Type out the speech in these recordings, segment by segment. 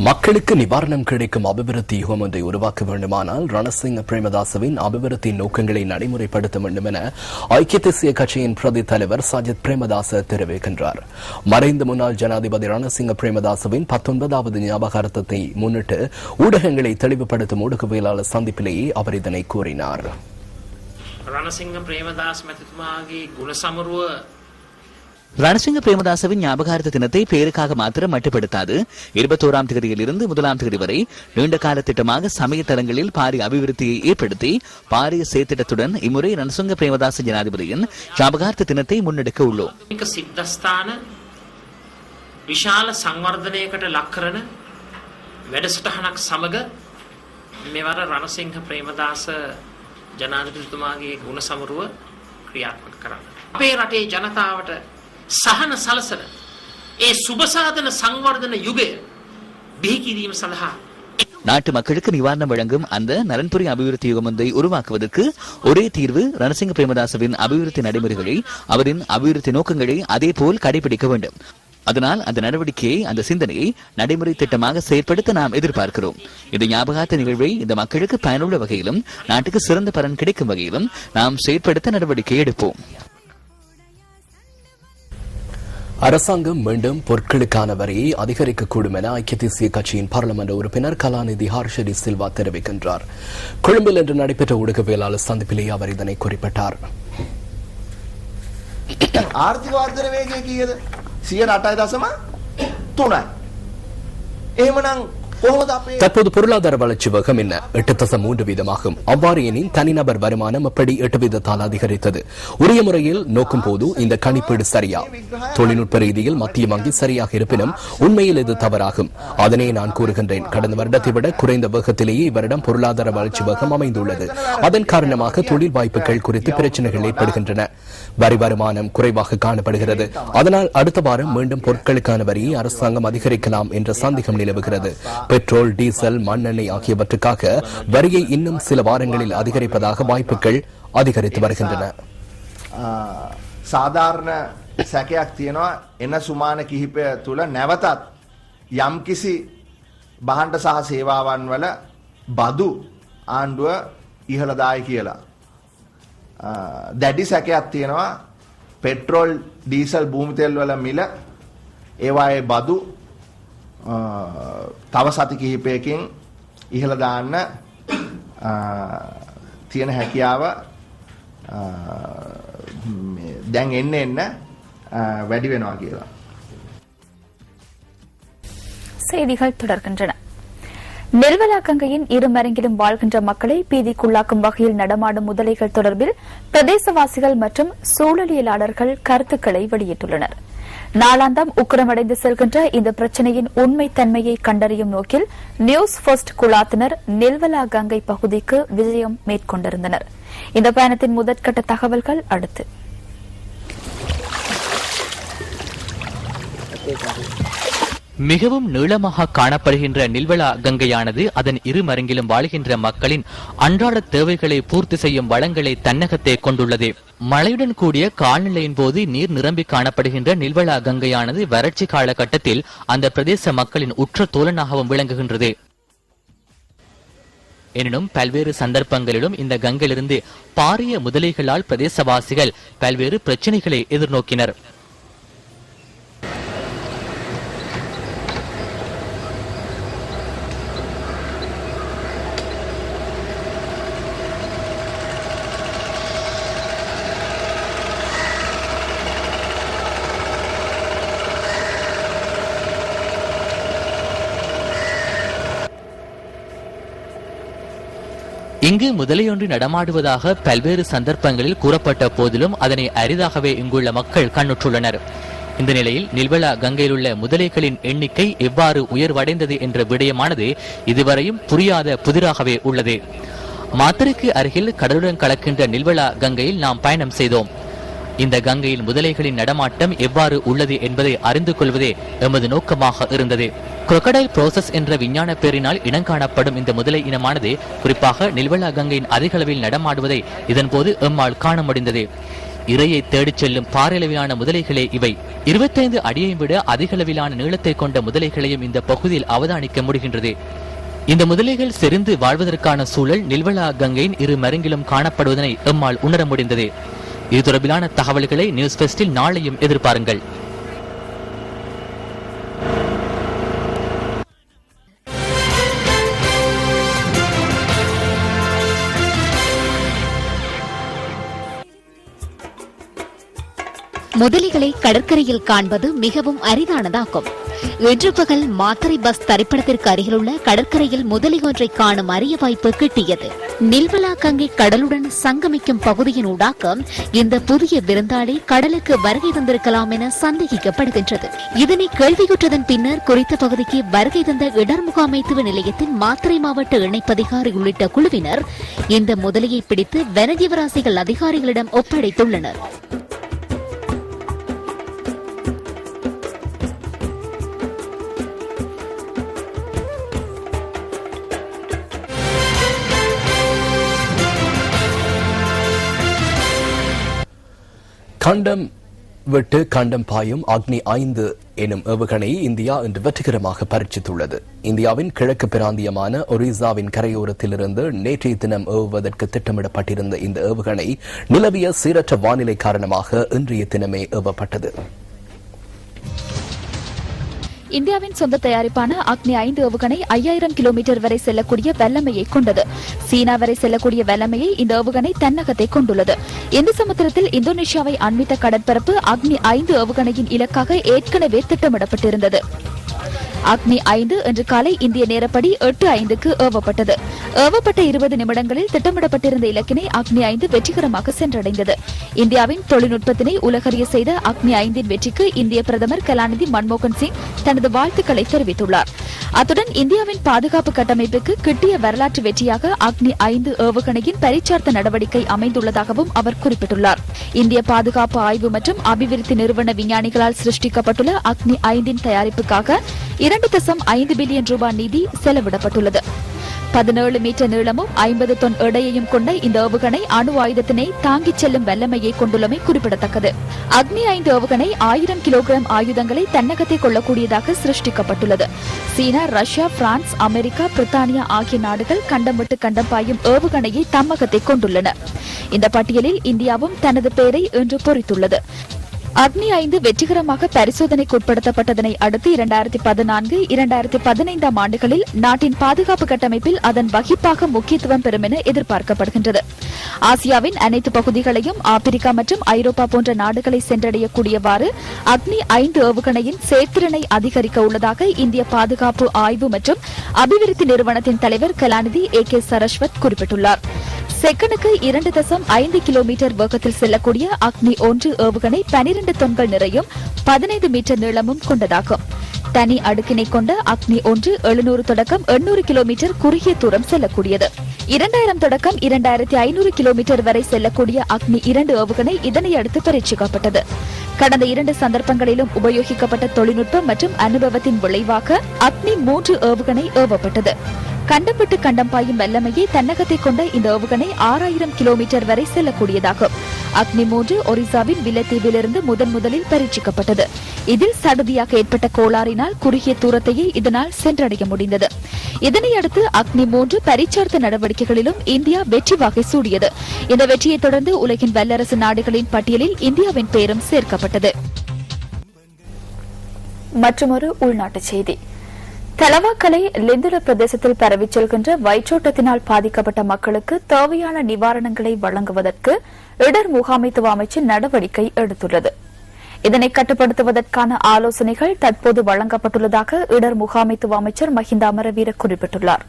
மக்களுக்கு நிவாரணம் கிடைக்கும் அபிவிருத்தி யுகம் ஒன்றை உருவாக்க வேண்டுமானால் ரணசிங்க பிரேமதாசவின் அபிவிருத்தி நோக்கங்களை நடைமுறைப்படுத்த வேண்டும் என ஐக்கிய தேசிய கட்சியின் பிரதி தலைவர் சஜித் பிரேமதாச தெரிவிக்கின்றார். மறைந்த முன்னாள் ஜனாதிபதி ரணசிங்க பிரேமதாசவின் 19வது ஞாபகார்த்தத்தை முன்னிட்டு ஊடகங்களை தெளிவுபடுத்தும் ஊடகவியலாளர் சந்திப்பிலேயே அவர் இதனை கூறினார். ரணசிங்க பிரேமதாஸ் மதித்துமாகி குணசமருவ ரணசிங்க பிரேமதாசவின் ஞாபகார்த்த தினத்தை பேருக்காக மாத்திரம் மட்டுப்படுத்தாது 21ஆம் தேதியிலிருந்து 1ஆம் தேதி வரை நீண்ட கால திட்டமாக சமய தளங்களில் பாரிய அபிவிருத்தியை ஏற்படுத்தி பாரிய செயற்திட்டத்துடன் இம்முறை ரணசிங்க பிரேமதாச ஜனாதிபதியின் ஞாபகார்த்த தினத்தை முன்னெடுக்க உள்ளோம். සිද්ධස්ථාන විශාල සංවර්ධනයකට ලක් කරන වැඩසටහනක් සමග මෙවර රණසිංහ ප්‍රේමදාස ජනාධිපතිතුමාගේ ගුණ සමරුව ක්‍රියාත්මක කරන්න. අපේ රටේ ජනතාවට සහන සලසන ඒ සුබසාධන සංවර්ධන යුගය බිහි කිරීම සඳහා நாட்டு மக்களுக்கு நிவாரணம் வழங்கும் அந்த நலன்புரி அபிவிருத்தி யுகம் ஒன்றை உருவாக்குவதற்கு ஒரே தீர்வு ரணசிங்க பிரேமதாசவின் அபிவிருத்தி நடைமுறைகளை அவரின் அபிவிருத்தி நோக்கங்களை அதே போல் கடைபிடிக்க வேண்டும். அதனால் அந்த நடவடிக்கையை அந்த சிந்தனையை நடைமுறை திட்டமாக செயற்படுத்த நாம் எதிர்பார்க்கிறோம். இந்த ஞாபகார்த்த நிகழ்வை இந்த மக்களுக்கு பயனுள்ள வகையிலும் நாட்டுக்கு சிறந்த பலன் கிடைக்கும் வகையிலும் நாம் செயற்படுத்த நடவடிக்கை எடுப்போம். அரசாங்கம் மீண்டும் பொருட்களுக்கான வரியை அதிகரிக்கக்கூடும் என ஐக்கிய தேசிய கட்சியின் பாராளுமன்ற உறுப்பினர் கலாநிதி ஹர்ஷடி சில்வா தெரிவிக்கின்றார். கொழும்பில் இன்று நடைபெற்ற ஊடகவியலாளர் சந்திப்பிலேயே அவர் இதனை குறிப்பிட்டார். ආර්ථික වර්ධන වේගය කීයද? 108.3යි. එහෙමනම් தற்போது பொருளாதார வளர்ச்சி வேகம் என்ன 8.3%. அவ்வாறு எனின் தனிநபர் வருமானம் எப்படி 8% அதிகரித்தது? உரிய முறையில் நோக்கும் போது இந்த கணிப்பீடு சரியா? தொழில்நுட்ப ரீதியில் மத்திய வங்கி சரியாக இருப்பினும் உண்மையில் இது தவறாகும். அதனை நான் கூறுகின்றேன். கடந்த வருடத்தை விட குறைந்த வேகத்திலேயே இவரிடம் பொருளாதார வளர்ச்சி வேகம் அமைந்துள்ளது. அதன் காரணமாக தொழில் வாய்ப்புகள் குறித்து பிரச்சனைகள் ஏற்படுகின்றன. வரி வருமானம் குறைவாக காணப்படுகிறது. அதனால் அடுத்த வாரம் மீண்டும் பொருட்களுக்கான வரியை அரசாங்கம் அதிகரிக்கலாம் என்ற சந்தேகம் நிலவுகிறது. பெட்ரோல், டீசல், மண்ணெண்ணெய் ஆகியவற்றுக்காக வரியை இன்னும் சில வாரங்களில் அதிகரிப்பதாக வாய்ப்புகள் அதிகரித்து வருகின்றன. சாதாரண සැකයක් තියෙනවා එන සුමාන කිහිපය තුල නැවතත් යම්කිසි බහණ්ඩ සහ සේවාවන් වල බදු ආණ්ඩුව ඉහළ දායි කියලා. දැඩි සැකයක් තියෙනවා පෙට්‍රෝල්, ඩීසල්, භූමි තෙල් වල මිල ඒවායේ බදු තව සති කිහිපයකින් ඉහළ දාන්න තියෙන හැකියාව දැන් එන්න වැඩි වෙනවා කියලා. செய்திகள் தொடர்கின்றன. நெல்வலாக்கங்கையின் இருமரங்கிலும் வாழ்கின்ற மக்களை பீதிக்குள்ளாக்கும் வகையில் நடமாடும் முதலைகள் தொடர்பில் பிரதேசவாசிகள் மற்றும் சூழலியலாளர்கள் கருத்துக்களை வெளியிட்டுள்ளனர். நாளாந்தம் உக்கிரமடைந்து செல்கின்ற இந்த பிரச்சினையின் உண்மைத்தன்மையை கண்டறியும் நோக்கில் நியூஸ் ஃபர்ஸ்ட் குழாத்தினர் நெல்வலா கங்கை பகுதிக்கு விஜயம் மேற்கொண்டிருந்தனர். இந்த பயணத்தின் முதற்கட்ட தகவல்கள் அடுத்து. மிகவும் நீளமாக காணப்படுகின்ற நில்வலா கங்கையானது அதன் இருமருங்கிலும் வாழ்கின்ற மக்களின் அன்றாட தேவைகளை பூர்த்தி செய்யும் வளங்களை தன்னகத்தே கொண்டுள்ளது. மழையுடன் கூடிய காலநிலையின் போது நீர் நிரம்பி காணப்படுகின்ற நில்வலா கங்கையானது வறட்சி காலகட்டத்தில் அந்த பிரதேச மக்களின் உற்ற தோழனாகவும் விளங்குகின்றது. எனினும் பல்வேறு சந்தர்ப்பங்களிலும் இந்த கங்கையிலிருந்து பாரிய முதலைகளால் பிரதேசவாசிகள் பல்வேறு பிரச்சினைகளை எதிர்நோக்கினர். இங்கு முதலையொன்று நடமாடுவதாக பல்வேறு சந்தர்ப்பங்களில் கூறப்பட்ட போதிலும் அதனை அரிதாகவே இங்குள்ள மக்கள் கண்ணுற்றுள்ளனர். இந்த நிலையில் நில்வலா கங்கையில் உள்ள முதலைகளின் எண்ணிக்கை எவ்வாறு உயர்வடைந்தது என்ற விடயமானது இதுவரையும் புரியாத புதிராகவே உள்ளது. மாத்தறைக்கு அருகில் கடலுடன் கலக்கின்ற நில்வலா கங்கையில் நாம் பயணம் செய்தோம். இந்த கங்கையில் முதலைகளின் நடமாட்டம் எவ்வாறு உள்ளது என்பதை அறிந்து கொள்வதே எமது நோக்கமாக இருந்தது. குரோக்கடைல் புரோசஸ் என்ற விஞ்ஞான பேரினால் இனங்காணப்படும் இந்த முதலை இனமானது குறிப்பாக நில்வலா கங்கையின் அதிக அளவில் நடமாடுவதை இதன்போது எம்மால் காண முடிந்தது. இரையை தேடிச் செல்லும் பாரளவிலான முதலைகளே இவை. 25 அடியை விட அதிகளவிலான நீளத்தை கொண்ட முதலைகளையும் இந்த பகுதியில் அவதானிக்க முடிகின்றது. இந்த முதலைகள் செறிந்து வாழ்வதற்கான சூழல் நில்வலா கங்கையின் இரு மருங்கிலும் காணப்படுவதனை எம்மால் உணர முடிந்தது. இது தொடர்பிலான தகவல்களை நியூஸ் ஃபெஸ்டில் நாளையும் எதிர்பாருங்கள். முதலைகளை கடற்கரையில் காண்பது மிகவும் அரிதானதாகும். இன்று பகல் மாத்தறை பஸ் தரைப்படத்திற்கு அருகிலுள்ள கடற்கரையில் முதலை ஒன்றை காணும் அரிய வாய்ப்பு கிட்டியது. நில்வலா கங்கை கடலுடன் சங்கமிக்கும் பகுதியின் ஊடாக இந்த புதிய விருந்தாளி கடலுக்கு வருகை தந்திருக்கலாம் என சந்தேகிக்கப்படுகின்றது. இதனை கேள்வியுற்றதன் பின்னர் குறித்த பகுதிக்கு வருகை தந்த இடர் முகாமைத்துவ நிலையத்தின் மாத்தறை மாவட்ட இணைப்பதிகாரி உள்ளிட்ட குழுவினர் இந்த முதலையை பிடித்து வனஜீவராசிகள் அதிகாரிகளிடம் ஒப்படைத்துள்ளனர். கண்டம் விட்டு கண்டம் பாயும் அக்னி 5 எனும் ஏவுகணை இந்தியா இன்று வெற்றிகரமாக பரீட்சித்துள்ளது. இந்தியாவின் கிழக்கு பிராந்தியமான ஒரிசாவின் கரையோரத்திலிருந்து நேற்றைய தினம் ஏவுவதற்கு திட்டமிடப்பட்டிருந்த இந்த ஏவுகணை நிலவிய சீரற்ற வானிலை காரணமாக இன்றைய தினமே ஏவப்பட்டது. இந்தியாவின் சொந்த தயாரிப்பான அக்னி 5 ஏவுகணை 5000 கிலோமீட்டர் வரை செல்லக்கூடிய வல்லமையை கொண்டது. சீனா வரை செல்லக்கூடிய வல்லமையை இந்த ஏவுகணை தன்னகத்தை கொண்டுள்ளது. இந்து சமுத்திரத்தில் இந்தோனேஷியாவை அண்மித்த கடற்பரப்பு அக்னி 5 ஏவுகணையின் இலக்காக ஏற்கனவே திட்டமிடப்பட்டிருந்தது. அக்னி 5 இன்று காலை இந்திய நேரப்படி 8:05க்கு ஏவப்பட்டது. ஏவப்பட்ட 20 நிமிடங்களில் திட்டமிடப்பட்டிருந்த இலக்கினை அக்னி 5 வெற்றிகரமாக சென்றடைந்தது. இந்தியாவின் தொழில்நுட்பத்தினை உலகறிய செய்த அக்னி 5 வெற்றிக்கு இந்திய பிரதமர் கலாநிதி மன்மோகன் சிங் தனது வாழ்த்துக்களை தெரிவித்துள்ளார். அத்துடன் இந்தியாவின் பாதுகாப்பு கட்டமைப்புக்கு கிட்டிய வரலாற்று வெற்றியாக அக்னி 5 ஏவுகணையின் பரீட்சார்த்த நடவடிக்கை அமைந்துள்ளதாகவும் அவர் குறிப்பிட்டுள்ளார். இந்திய பாதுகாப்பு ஆய்வு மற்றும் அபிவிருத்தி நிறுவன விஞ்ஞானிகளால் சிருஷ்டிக்கப்பட்டுள்ள அக்னி 5 தயாரிப்புக்காக 2.5 பில்லியன் ரூபாய் நிதி செலவிடப்பட்டுள்ளது. 17 மீட்டர் நீளமும் 50 தொன் எடையையும் கொண்ட இந்த ஏவுகணை அணு ஆயுதத்தினை தாங்கிச் செல்லும் வல்லமையை கொண்டுள்ளமை குறிப்பிடத்தக்கது. அக்னி 5 ஏவுகணை 1000 கிலோகிராம் ஆயுதங்களை தன்னகத்தை கொள்ளக்கூடியதாக சிருஷ்டிக்கப்பட்டுள்ளது. சீனா, ரஷ்யா, பிரான்ஸ், அமெரிக்கா, பிரித்தானியா ஆகிய நாடுகள் கண்டம் விட்டு கண்டம் பாயும் ஏவுகணையை தம்மகத்தை கொண்டுள்ளன. இந்த பட்டியலில் இந்தியாவும் தனது பெயரை இன்று பொறித்துள்ளது. அக்னி 5 வெற்றிகரமாக பரிசோதனைக்கு உட்படுத்தப்பட்டதனை அடுத்து 2014, 2015 ஆண்டுகளில் நாட்டின் பாதுகாப்பு கட்டமைப்பில் அதன் வகிப்பாக முக்கியத்துவம் பெறும் என எதிர்பார்க்கப்படுகின்றது. ஆசியாவின் அனைத்து பகுதிகளையும் ஆப்பிரிக்கா மற்றும் ஐரோப்பா போன்ற நாடுகளை சென்றடையக்கூடியவாறு அக்னி 5 ஏவுகணையின் செயற்திறனை அதிகரிக்க உள்ளதாக இந்திய பாதுகாப்பு ஆய்வு மற்றும் அபிவிருத்தி நிறுவனத்தின் தலைவர் கலாநிதி AK சரஸ்வத் குறிப்பிட்டுள்ளார். செகண்டுக்கு 2.5 கிலோமீட்டர் வேகத்தில் செல்லக்கூடிய அக்னி 1 ஏவுகணை 12 தொன்கள் நிறையும் 15 மீட்டர் நீளமும் கொண்டதாகும். தனி அடுக்கினை கொண்ட அக்னி 1 700 தொடக்கம் 800 கிலோமீட்டர் குறுகிய தூரம் செல்லக்கூடியது. 2000 தொடக்கம் 2500 கிலோமீட்டர் வரை செல்லக்கூடிய அக்னி 2 ஏவுகணை இதனை அடுத்து பரீட்சிக்கப்பட்டது. கடந்த 2 சந்தர்ப்பங்களிலும் உபயோகிக்கப்பட்ட தொழில்நுட்பம் மற்றும் அனுபவத்தின் விளைவாக அக்னி 3 ஏவுகணை ஏவப்பட்டது. கண்டம் விட்டு கண்டம் பாயும் வல்லமையை தன்னகத்தை கொண்ட இந்த ஏவுகணை 6000 கிலோமீட்டர் வரை செல்லக்கூடியதாகும். அக்னி 3 ஒரிசாவின் வில்லத்தீவிலிருந்து முதலில் பரீட்சிக்கப்பட்டது. இதில் சடுதியாக ஏற்பட்ட கோளாறினால் குறுகிய தூரத்தையே இதனால் சென்றடைய முடிந்தது. இதனையடுத்து அக்னி 3 பரீட்சார்த்த நடவடிக்கைகளிலும் இந்தியா வெற்றி வாகை சூடியது. இந்த வெற்றியை தொடர்ந்து உலகின் வல்லரசு நாடுகளின் பட்டியலில் இந்தியாவின் பெயரும் சேர்க்கப்பட்டது. மற்றொரு உள்நாட்டுச் செய்தி. தலவாக்கலை லிந்துல பிரதேசத்தில் பரவிச் செல்கின்ற வயிற்றோட்டத்தினால் பாதிக்கப்பட்ட மக்களுக்கு தேவையான நிவாரணங்களை வழங்குவதற்கு இடர் முகாமைத்துவ அமைச்சு நடவடிக்கை எடுத்துள்ளது. இதனை கட்டுப்படுத்துவதற்கான ஆலோசனைகள் தற்போது வழங்கப்பட்டுள்ளதாக இடர் முகாமைத்துவ அமைச்சர் மஹிந்த அமரவீர குறிப்பிட்டுள்ளார்.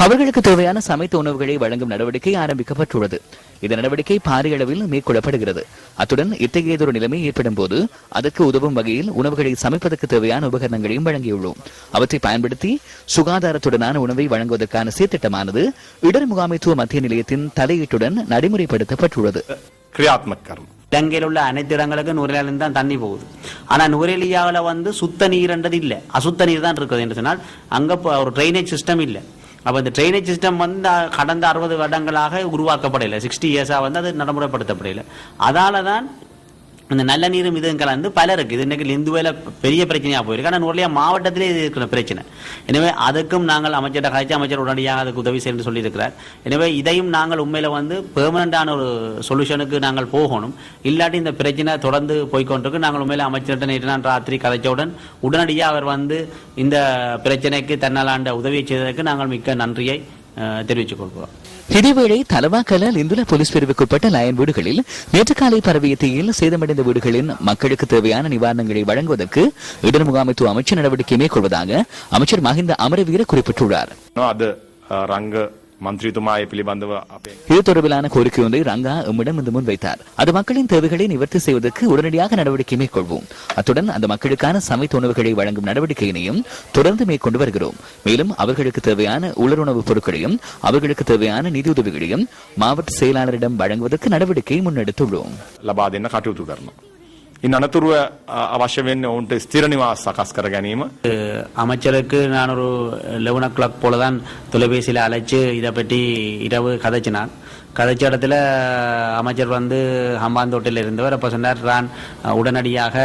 அவர்களுக்கு தேவையான சமைத்த உணவுகளை வழங்கும் நடவடிக்கை ஆரம்பிக்கப்பட்டுள்ளது. இந்த நடவடிக்கை பாரிய அளவில் மேற்கொள்ளப்படுகிறது. அத்துடன் இத்தகையதொரு நிலைமை ஏற்படும் போது அதற்கு உதவும் வகையில் உணவுகளை சமைப்பதற்கு தேவையான உபகரணங்களையும் வழங்கியுள்ளோம். அவற்றை பயன்படுத்தி சுகாதாரத்துடனான உணவை வழங்குவதற்கான சீர்திட்டமானது இடர் முகாமைத்துவ மத்திய நிலையத்தின் தலையீட்டுடன் நடைமுறைப்படுத்தப்பட்டுள்ளது. இலங்கையில் உள்ள அனைத்து இடங்களுக்கும் நுரையிலிருந்து தான் தண்ணி போகுது. ஆனால் நுரைலியாவில் சுத்த நீர்ன்றது இல்லை, அசுத்த நீர் தான் இருக்குது என்று சொன்னால் அங்கே ஒரு ட்ரைனேஜ் சிஸ்டம் இல்லை. அப்போ இந்த ட்ரைனேஜ் சிஸ்டம் வந்து கடந்த 60 வருடங்களாக உருவாக்கப்படலை, 60 இயர்ஸாக வந்து அது நடைமுறைப்படுத்தப்படலை. அதால தான் இந்த நல்ல நீரும் இதுவும் கலந்து பலருக்கு இது இன்னைக்கு இந்துவேல பெரிய பிரச்சனையாக போயிருக்கு. ஆனால் நூறுலையா மாவட்டத்திலே இது இருக்கிற பிரச்சனை. எனவே அதுக்கும் நாங்கள் அமைச்சர்கிட்ட கழிச்சு அமைச்சர் உடனடியாக அதுக்கு உதவி செய்யணும்னு சொல்லியிருக்கிறார். எனவே இதையும் நாங்கள் உண்மையில் வந்து பெர்மனண்டான ஒரு சொல்யூஷனுக்கு நாங்கள் போகணும். இல்லாட்டி இந்த பிரச்சனை தொடர்ந்து போய்கொண்டிருக்கு. நாங்கள் உண்மையில் அமைச்சர்கிட்ட நேற்று நான் ராத்திரி கதைச்சவுடன் உடனடியாக அவர் வந்து இந்த பிரச்சனைக்கு தன்னாலாண்ட உதவியை செய்ததற்கு நாங்கள் மிக்க நன்றியை தெரிவித்துக் கொள்கிறோம். இதேவேளை தலவாக்கல லிந்துல போலீஸ் பிரிவுக்குட்பட்ட லயன் வீடுகளில் நேற்று காலை பரவிய தீயில் சேதமடைந்த வீடுகளின் மக்களுக்கு தேவையான நிவாரணங்களை வழங்குவதற்கு இடர் முகாமைத்துவ அமைச்சர் நடவடிக்கை மேற்கொள்வதாக அமைச்சர் மஹிந்த அமரவீர குறிப்பிட்டுள்ளார். இது தொடர்பிலான கோரிக்கை ஒன்றை ரங்கா எம்மிடம் இன்று முன்வைத்தார். அது மக்களின் தேவைகளை நிவர்த்தி செய்வதற்கு உடனடியாக நடவடிக்கை மேற்கொள்வோம். அத்துடன் அந்த மக்களுக்கான சமைத்த உணவுகளை வழங்கும் நடவடிக்கையினையும் தொடர்ந்து மேற்கொண்டு வருகிறோம். மேலும் அவர்களுக்கு தேவையான உலருணவுப் பொருட்களையும் அவர்களுக்கு தேவையான நிதியுதவிகளையும் மாவட்ட செயலாளரிடம் வழங்குவதற்கு நடவடிக்கை முன்னெடுத்துள்ளோம். අනතුරුව අවශ්‍ය වෙන්නේ ඔවුන්ට ස්ථිර නිවාස සකස් කර ගැනීම. அமைச்சருக்கு நான் ஒரு 11 o'clock போல தான் தொலைபேசியில் அழைச்சு இதை பற்றி இரவு கதைச்சினான். கதைச்ச இடத்துல அமைச்சர் வந்து ஹம்பாந்தோட்டில் இருந்தவர். அப்போ சொன்னார் நான் உடனடியாக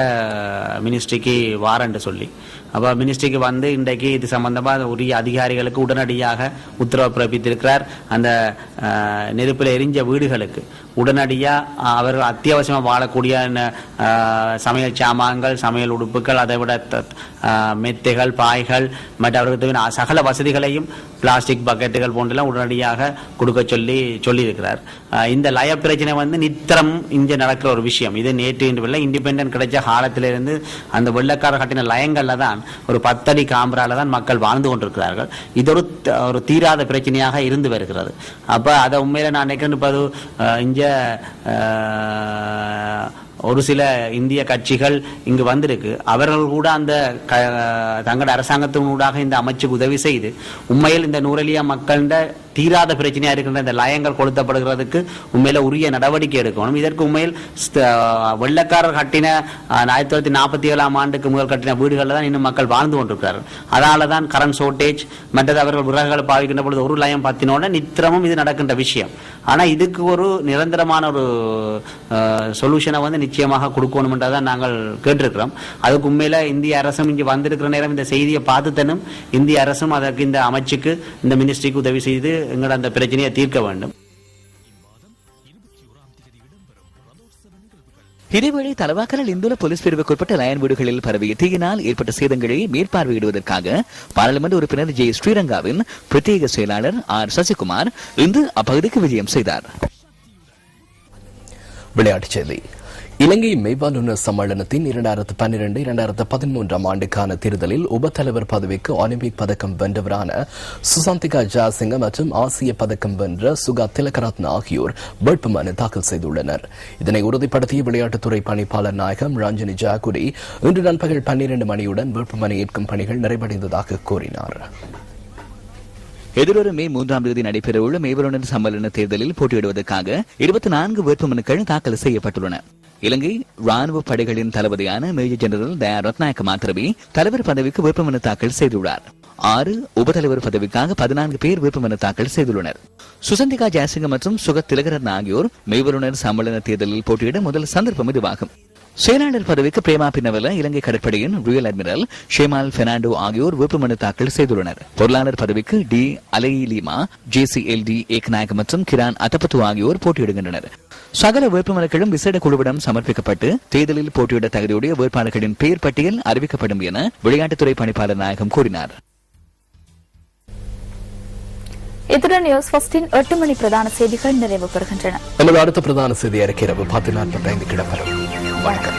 மினிஸ்ட்ரிக்கு வாரண்டு சொல்லி. அப்போ மினிஸ்ட்ரிக்கு வந்து இன்றைக்கு இது சம்பந்தமாக உரிய அதிகாரிகளுக்கு உடனடியாக உத்தரவு பிறப்பித்திருக்கிறார். அந்த நெருப்பில் எரிஞ்ச வீடுகளுக்கு உடனடியாக அவர்கள் அத்தியாவசியமாக வாழக்கூடிய சமையல் சாமான்கள், சமையல் உடுப்புகள், அதை விட மெத்தைகள், பாய்கள் மற்ற அவர்களுக்கு சகல வசதிகளையும் பிளாஸ்டிக் பக்கெட்டுகள் போன்றெல்லாம் உடனடியாக கொடுக்க சொல்லியிருக்கிறார். இந்த லய பிரச்சனை வந்து நித்திரம் இங்கே நடக்கிற ஒரு விஷயம். இது நேற்று இன்று இண்டிபெண்டன்ட் கிடைச்ச காலத்திலிருந்து அந்த வெள்ளக்கார கட்டின லயங்கள்ல தான் ஒரு 10 அடி காம்பரால தான் மக்கள் வாழ்ந்து கொண்டிருக்கிறார்கள். இது ஒரு தீராத பிரச்சனையாக இருந்து வருகிறது. அப்ப அதை உண்மையில நான் நினைக்கிறேன் இங்க ஒரு சில இந்திய கட்சிகள் இங்கு வந்திருக்கு. அவர்கள் கூட அந்த தங்களோட அரசாங்கத்தினூடாக இந்த அமைச்சுக்கு உதவி செய்து உண்மையில் இந்த நூரெலியா மக்களிட தீராத பிரச்சனையா இருக்கின்ற இந்த லயங்கள் கொளுத்தப்படுகிறதுக்கு உண்மையில உரிய நடவடிக்கை எடுக்கணும். இதற்கு உண்மையில் வெள்ளக்காரர் கட்டின 1947 ஆண்டுக்கு முதல் கட்டின வீடுகளில் தான் இன்னும் மக்கள் வாழ்ந்து கொண்டிருக்கிறார்கள். அதனால தான் கரண்ட் ஷார்டேஜ் மற்றது அவர்கள் விறகுகளை பாவிக்கின்ற பொழுது ஒரு லயம் பத்தினோட நித்திரமும் இது நடக்கின்ற விஷயம். ஆனா இதுக்கு ஒரு நிரந்தரமான ஒரு சொல்யூஷனை வந்து நிச்சயமாக கொடுக்கணும் என்றதான் நாங்கள் கேட்டிருக்கிறோம். அதுக்கு உண்மையில இந்திய அரசும் இங்கு வந்திருக்கிற நேரம் இந்த செய்தியை பார்த்துத்தனும் இந்திய அரசும் அதற்கு இந்த அமைச்சுக்கு இந்த மினிஸ்ட்ரிக்கு உதவி செய்து எங்களோட அந்த பிரச்சனையை தீர்க்க வேண்டும். இதேவேளை தலவாக்கலில் இந்துல போலீஸ் பிரிவுக்குட்பட்ட லயன் வீடுகளில் பரவிய தீயினால் ஏற்பட்ட சேதங்களை மேற்பார்வையிடுவதற்காக பாராளுமன்ற உறுப்பினர் ஜே ஸ்ரீரங்காவின் பிரத்யேக செயலாளர் ஆர் சசிகுமார் இன்று அப்பகுதிக்கு விஜயம் செய்தார். விளையாட்டுச் செய்தி. இலங்கை மெய்வாலுநர் சம்மேளனத்தின் 2012-2013 ஆண்டுக்கான தேர்தலில் உபத்தலைவர் பதவிக்கு ஒலிம்பிக் பதக்கம் வென்றவரான சுசாந்திகா ஜாசிங்க மற்றும் ஆசிய பதக்கம் வென்ற சுகா திலகரத்ன ஆகியோர் வேட்புமனு தாக்கல் செய்துள்ளனர். இதனை உறுதிப்படுத்திய விளையாட்டுத்துறை பணிப்பாளர் நாயகம் ரஞ்சனி ஜாகுடி இன்று நண்பகல் 12 மணியுடன் வேட்புமனு ஏற்கும் பணிகள் நிறைவடைந்ததாக கூறினார். எதிரொரு மே 3ஆம் தேதி நடைபெறவுள்ள மெய்வலுநர் சம்மேளன தேர்தலில் போட்டியிடுவதற்காக 24 வேட்புமனுக்கள் தாக்கல் செய்யப்பட்டுள்ளன. இலங்கை ராணுவ படைகளின் தளபதியான மேஜர் ஜெனரல் தயா ரத்நாயக்க மாத்திரமே தலைவர் பதவிக்கு வேட்புமனு தாக்கல் செய்துள்ளார். 6 உபதலைவர் பதவிக்காக 14 பேர் வேட்புமனு தாக்கல் செய்துள்ளனர். சுசந்திகா ஜாசிங்க மற்றும் சுகத் திலகரத்ன ஆகியோர் மெய்வலுநர் சம்மேளன தேர்தலில் போட்டியிட முதல் சந்தர்ப்பம் இதுவாகும். செயலாளர் பதவிக்கு பிரேமா பின்னவல இலங்கை கடற்படையின் ரியல் அட்மிரல் ஷேமால் பெர்னாண்டோ ஆகியோர் வேட்புமனு தாக்கல் செய்துள்ளனர். பொருளாளர் பதவிக்கு டி அலைலிமா, JCLD ஏக்நாயக் மற்றும் கிரான் அத்தபத்து ஆகியோர் போட்டியிடுகின்றனர். சகல வேட்புமனுக்களும் விசேட குழுவிடம் சமர்ப்பிக்கப்பட்டு தேர்தலில் போட்டியிட தகுதியுடைய வேட்பாளர்களின் பெயர் பட்டியல் அறிவிக்கப்படும் என விளையாட்டுத்துறை பணிப்பாளர் நாயகம் கூறினார். இத்துடன் நியூஸ் ஃபர்ஸ்டின் 8 மணி பிரதான செய்திகள் நிறைவு பெறுகின்றன. நமது அடுத்த பிரதான செய்தி அறிக்கை 10:45 இடம்பெறும். வணக்கம்.